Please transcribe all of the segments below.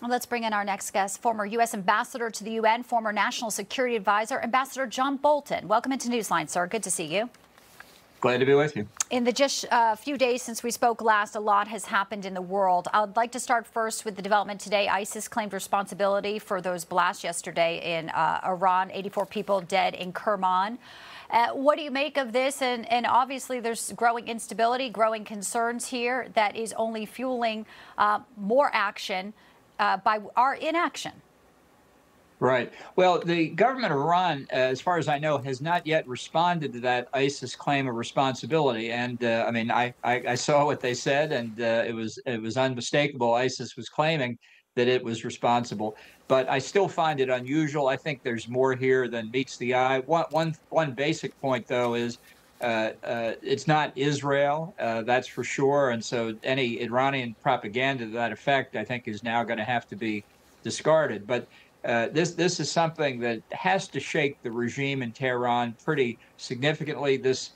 Let's bring in our next guest, former U.S. Ambassador to the UN, former National Security Advisor, Ambassador John Bolton. Welcome into Newsline, sir. Good to see you. Glad to be with you. In the just few days since we spoke last, a lot has happened in the world. I'd like to start first with the development today. ISIS claimed responsibility for those blasts yesterday in Iran, 84 people dead in Kerman. What do you make of this? And obviously there's growing instability, growing concerns here that is only fueling more action by our inaction. Right. Well, the government of Iran, as far as I know, has not yet responded to that ISIS claim of responsibility. And I mean, I saw what they said, and it was unmistakable. ISIS was claiming that it was responsible, but I still find it unusual. I think there's more here than meets the eye. One basic point, though, is it's not Israel, that's for sure. And so any Iranian propaganda to that effect, I think, is now going to have to be discarded. But this is something that has to shake the regime in Tehran pretty significantly. This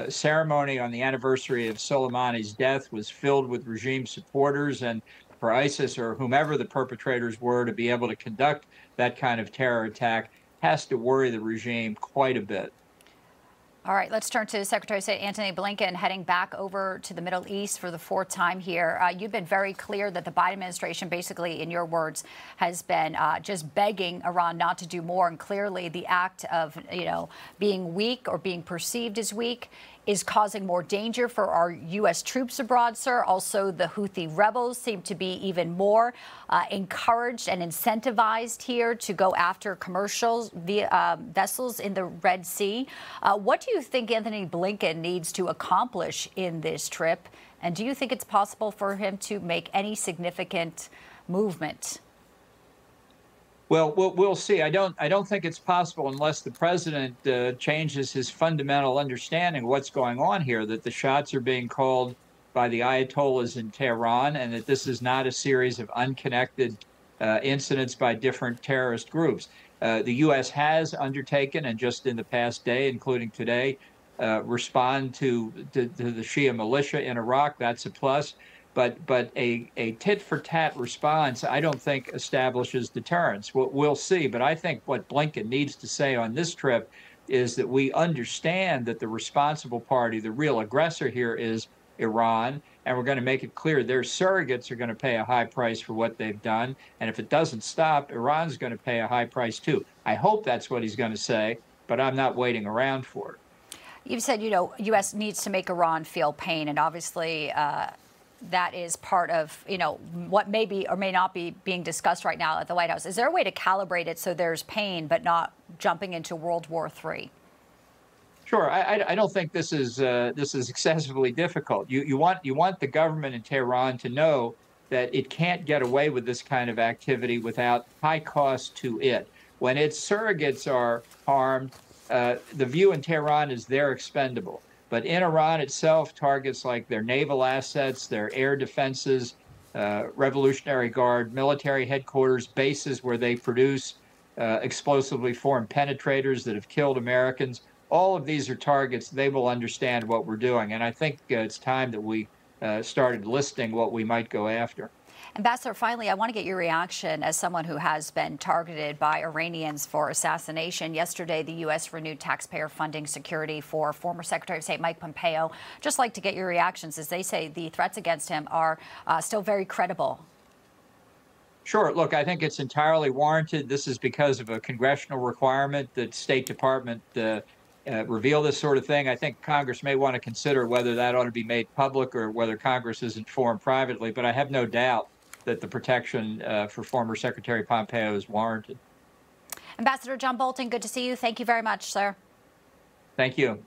ceremony on the anniversary of Soleimani's death was filled with regime supporters, and for ISIS or whomever the perpetrators were to be able to conduct that kind of terror attack has to worry the regime quite a bit. All right, let's turn to Secretary of State Antony Blinken heading back over to the Middle East for the fourth time here. You've been very clear that the Biden administration, basically, in your words, has been just begging Iran not to do more. And clearly the act of, being weak or being perceived as weak is causing more danger for our U.S. troops abroad, sir. Also, the Houthi rebels seem to be even more encouraged and incentivized here to go after commercial vessels in the Red Sea. What do you think Antony Blinken needs to accomplish in this trip? And do you think it's possible for him to make any significant movement? Well, we'll see. I don't think it's possible unless the president changes his fundamental understanding of what's going on here, that the shots are being called by the Ayatollahs in Tehran, and that this is not a series of unconnected incidents by different terrorist groups. The U.S. has undertaken, and just in the past day, including today, respond to the Shia militia in Iraq. That's a plus. But a tit-for-tat response, I don't think, establishes deterrence. We'll see. But I think what Blinken needs to say on this trip is that we understand that the responsible party, the real aggressor here, is Iran, and we're going to make it clear their surrogates are going to pay a high price for what they've done. And if it doesn't stop, Iran's going to pay a high price too. I hope that's what he's going to say, but I'm not waiting around for it. You've said, U.S. needs to make Iran feel pain, and obviously that is part of, what may be or may not be being discussed right now at the White House. Is there a way to calibrate it so there's pain but not jumping into World War III? Sure. I don't think this is excessively difficult. You want the government in Tehran to know that it can't get away with this kind of activity without high cost to it. When its surrogates are harmed, the view in Tehran is they're expendable. But in Iran itself, targets like their naval assets, their air defenses, Revolutionary Guard, military headquarters, bases where they produce explosively formed penetrators that have killed Americans, all of these are targets. They will understand what we're doing. And I think it's time that we started listing what we might go after. Ambassador, finally, I want to get your reaction as someone who has been targeted by Iranians for assassination. Yesterday, the U.S. renewed taxpayer funding security for former Secretary of State Mike Pompeo. Just like to get your reactions, as they say the threats against him are still very credible. Sure. Look, I think it's entirely warranted. This is because of a congressional requirement that State Department reveal this sort of thing. I think Congress may want to consider whether that ought to be made public or whether Congress is informed privately. But I have no doubt that the protection for former Secretary Pompeo is warranted. Ambassador John Bolton, good to see you. Thank you very much, sir. Thank you.